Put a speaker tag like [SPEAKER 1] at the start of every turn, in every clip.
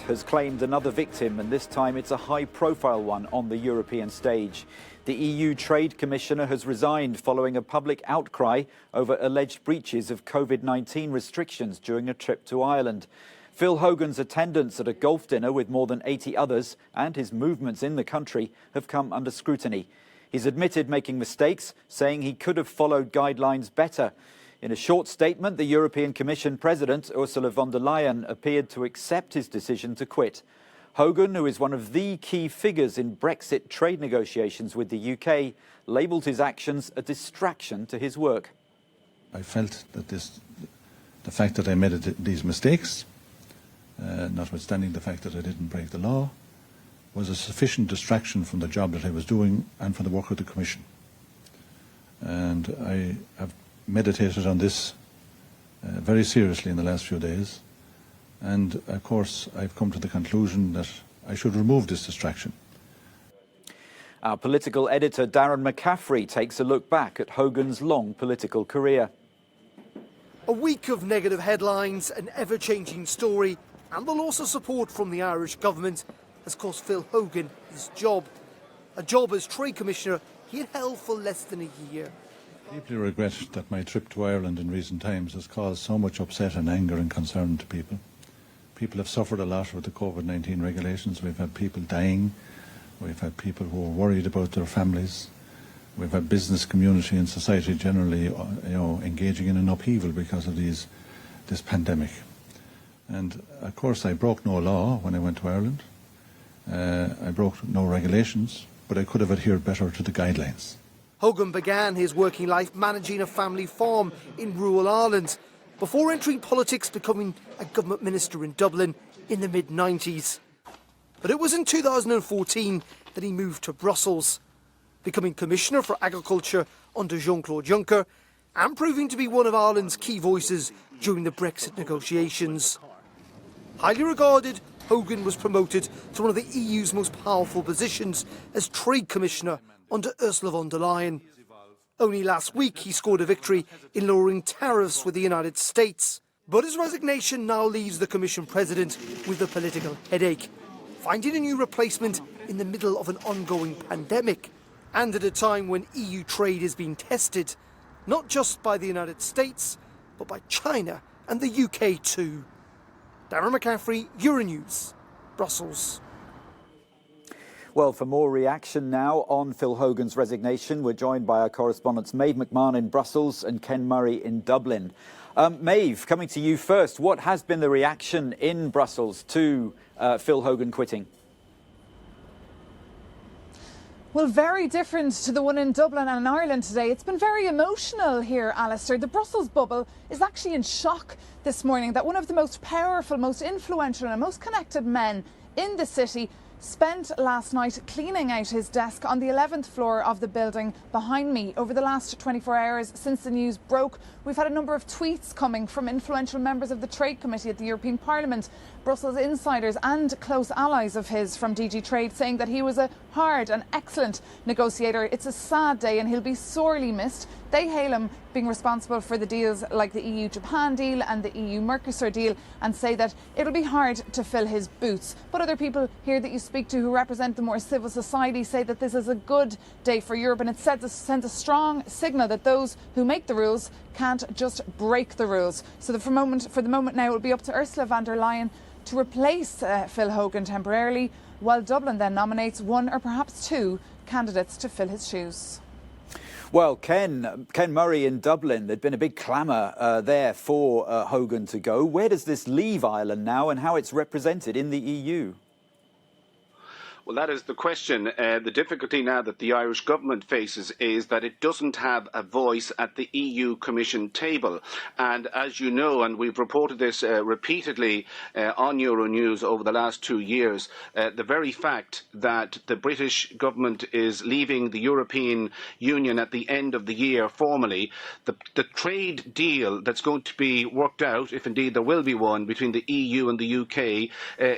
[SPEAKER 1] has claimed another victim, and this time it's a high-profile one on the European stage. The EU Trade Commissioner has resigned following a public outcry over alleged breaches of COVID-19 restrictions during a trip to Ireland. Phil Hogan's attendance at a golf dinner with more than 80 others and his movements in the country have come under scrutiny. He's admitted making mistakes, saying he could have followed guidelines better. In a short statement, the European Commission President, Ursula von der Leyen, appeared to accept his decision to quit. Hogan, who is one of the key figures in Brexit trade negotiations with the UK, labelled his actions a distraction to his work.
[SPEAKER 2] I felt that the fact that I made these mistakes, notwithstanding the fact that I didn't break the law, was a sufficient distraction from the job that I was doing and from the work of the Commission. And I have meditated on this very seriously in the last few days. And of course, I've come to the conclusion that I should remove this distraction.
[SPEAKER 1] Our political editor Darren McCaffrey takes a look back at Hogan's long political career.
[SPEAKER 3] A week of negative headlines, an ever-changing story, and the loss of support from the Irish government has cost Phil Hogan his job. A job as Trade Commissioner he had held for less than a year.
[SPEAKER 2] I deeply regret that my trip to Ireland in recent times has caused so much upset and anger and concern to people. People have suffered a lot with the COVID-19 regulations. We've had people dying. We've had people who are worried about their families. We've had business community and society generally, engaging in an upheaval because of this pandemic. And of course, I broke no law when I went to Ireland. I broke no regulations, but I could have adhered better to the guidelines.
[SPEAKER 3] Hogan began his working life managing a family farm in rural Ireland, before entering politics, becoming a government minister in Dublin in the mid-90s. But it was in 2014 that he moved to Brussels, becoming Commissioner for Agriculture under Jean-Claude Juncker and proving to be one of Ireland's key voices during the Brexit negotiations. Highly regarded, Hogan was promoted to one of the EU's most powerful positions as Trade Commissioner under Ursula von der Leyen. Only last week he scored a victory in lowering tariffs with the United States. But his resignation now leaves the Commission President with a political headache, finding a new replacement in the middle of an ongoing pandemic and at a time when EU trade is being tested, not just by the United States, but by China and the UK too. Darren McCaffrey, Euronews, Brussels.
[SPEAKER 1] Well, for more reaction now on Phil Hogan's resignation, we're joined by our correspondents Maeve McMahon in Brussels and Ken Murray in Dublin. Maeve, coming to you first, what has been the reaction in Brussels to Phil Hogan quitting?
[SPEAKER 4] Well, very different to the one in Dublin and in Ireland today. It's been very emotional here, Alistair. The Brussels bubble is actually in shock this morning that one of the most powerful, most influential and most connected men in the city spent last night cleaning out his desk on the 11th floor of the building behind me. Over the last 24 hours since the news broke, we've had a number of tweets coming from influential members of the Trade Committee at the European Parliament, Brussels insiders and close allies of his from DG Trade, saying that he was a hard and excellent negotiator. It's a sad day and he'll be sorely missed. They hail him being responsible for the deals like the EU-Japan deal and the EU-Mercosur deal and say that it'll be hard to fill his boots. But other people here that you speak to who represent the more civil society say that this is a good day for Europe, and it sends a strong signal that those who make the rules can't just break the rules. So for the moment now, it will be up to Ursula von der Leyen to replace Phil Hogan temporarily, while Dublin then nominates one or perhaps two candidates to fill his shoes.
[SPEAKER 1] Well, Ken Murray in Dublin, there'd been a big clamour there for Hogan to go. Where does this leave Ireland now and how it's represented in the EU?
[SPEAKER 5] Well, that is the question. The difficulty now that the Irish government faces is that it doesn't have a voice at the EU Commission table. And as you know, and we've reported this repeatedly on Euronews over the last 2 years, the very fact that the British government is leaving the European Union at the end of the year formally, the trade deal that's going to be worked out, if indeed there will be one, between the EU and the UK,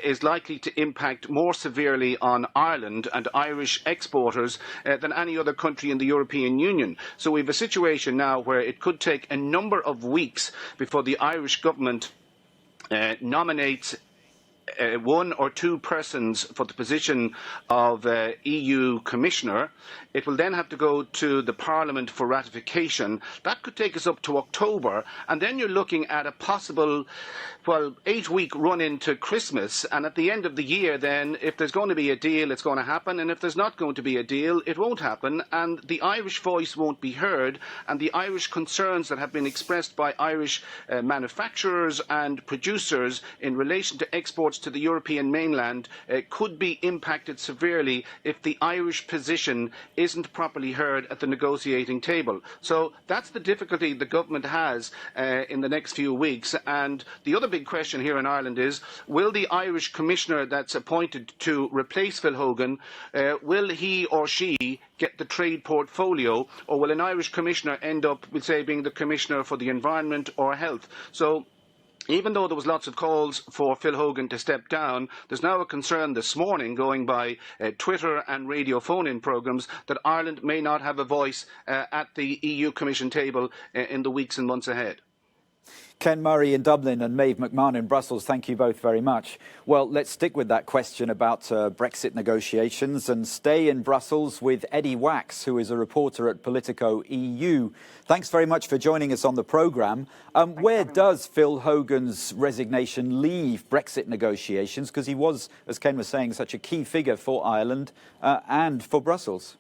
[SPEAKER 5] is likely to impact more severely on Ireland and Irish exporters than any other country in the European Union. So we have a situation now where it could take a number of weeks before the Irish government nominates one or two persons for the position of EU Commissioner. It will then have to go to the Parliament for ratification. That could take us up to October, and then you're looking at a possible, well, 8-week run into Christmas, and at the end of the year then, if there's going to be a deal, it's going to happen, and if there's not going to be a deal, it won't happen, and the Irish voice won't be heard, and the Irish concerns that have been expressed by Irish manufacturers and producers in relation to exports to the European mainland could be impacted severely if the Irish position isn't properly heard at the negotiating table. So that's the difficulty the government has in the next few weeks. And the other big question here in Ireland is, will the Irish commissioner that's appointed to replace Phil Hogan, will he or she get the trade portfolio, or will an Irish commissioner end up, we'll say, being the commissioner for the environment or health? So even though there was lots of calls for Phil Hogan to step down, there's now a concern this morning, going by Twitter and radio phone-in programmes, that Ireland may not have a voice at the EU Commission table in the weeks and months ahead.
[SPEAKER 1] Ken Murray in Dublin and Maeve McMahon in Brussels, thank you both very much. Well, let's stick with that question about Brexit negotiations and stay in Brussels with Eddie Wax, who is a reporter at Politico EU. Thanks very much for joining us on the programme. Where does Phil Hogan's resignation leave Brexit negotiations? Because he was, as Ken was saying, such a key figure for Ireland and for Brussels.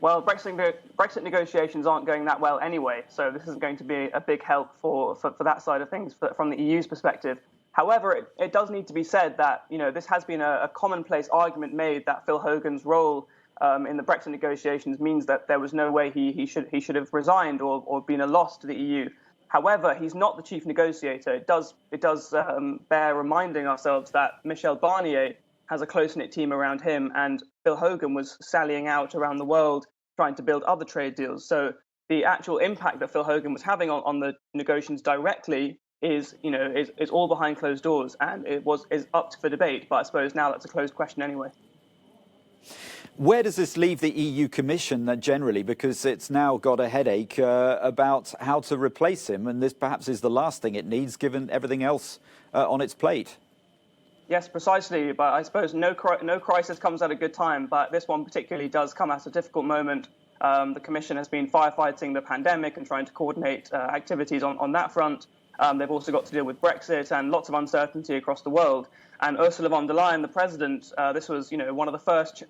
[SPEAKER 6] Well, Brexit negotiations aren't going that well anyway, so this isn't going to be a big help for that side of things from the EU's perspective. However, it does need to be said that this has been a commonplace argument made that Phil Hogan's role in the Brexit negotiations means that there was no way he should have resigned or been a loss to the EU. However, he's not the chief negotiator. It does bear reminding ourselves that Michel Barnier has a close-knit team around him, and Phil Hogan was sallying out around the world trying to build other trade deals. So the actual impact that Phil Hogan was having on the negotiations directly is all behind closed doors, and is up for debate. But I suppose now that's a closed question anyway.
[SPEAKER 1] Where does this leave the EU Commission generally? Because it's now got a headache about how to replace him, and this perhaps is the last thing it needs, given everything else on its plate.
[SPEAKER 6] Yes, precisely. But I suppose no crisis comes at a good time. But this one particularly does come at a difficult moment. The Commission has been firefighting the pandemic and trying to coordinate activities on that front. They've also got to deal with Brexit and lots of uncertainty across the world. And Ursula von der Leyen, the president, this was one of the first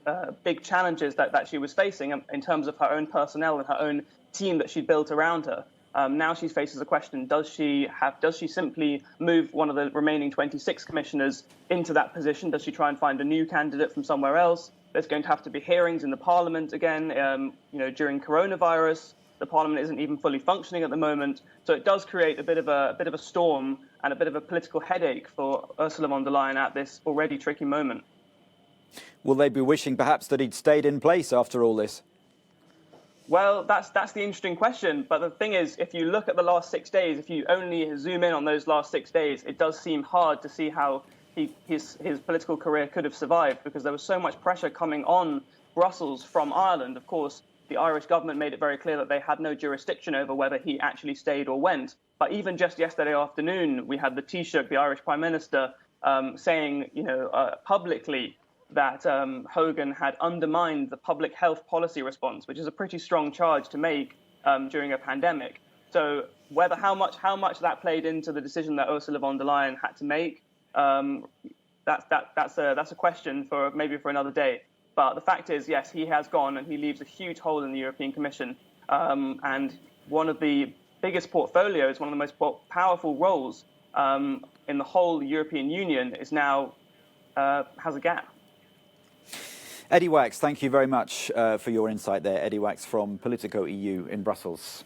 [SPEAKER 6] big challenges that she was facing in terms of her own personnel and her own team that she built around her. Now she faces the question: does she simply move one of the remaining 26 commissioners into that position? Does she try and find a new candidate from somewhere else? There's going to have to be hearings in the Parliament again. During coronavirus, the Parliament isn't even fully functioning at the moment, so it does create a bit of a storm and a bit of a political headache for Ursula von der Leyen at this already tricky moment.
[SPEAKER 1] Will they be wishing perhaps that he'd stayed in place after all this?
[SPEAKER 6] Well, that's the interesting question. But the thing is, if you look at the last 6 days, if you only zoom in on those last 6 days, it does seem hard to see how his political career could have survived, because there was so much pressure coming on Brussels from Ireland. Of course, the Irish government made it very clear that they had no jurisdiction over whether he actually stayed or went. But even just yesterday afternoon, we had the Taoiseach, the Irish Prime Minister, saying, publicly that Hogan had undermined the public health policy response, which is a pretty strong charge to make during a pandemic. So how much that played into the decision that Ursula von der Leyen had to make, that's a question for another day. But the fact is, yes, he has gone, and he leaves a huge hole in the European Commission. And one of the biggest portfolios, one of the most powerful roles in the whole European Union is now has a gap.
[SPEAKER 1] Eddie Wax, thank you very much for your insight there. Eddie Wax from Politico EU in Brussels.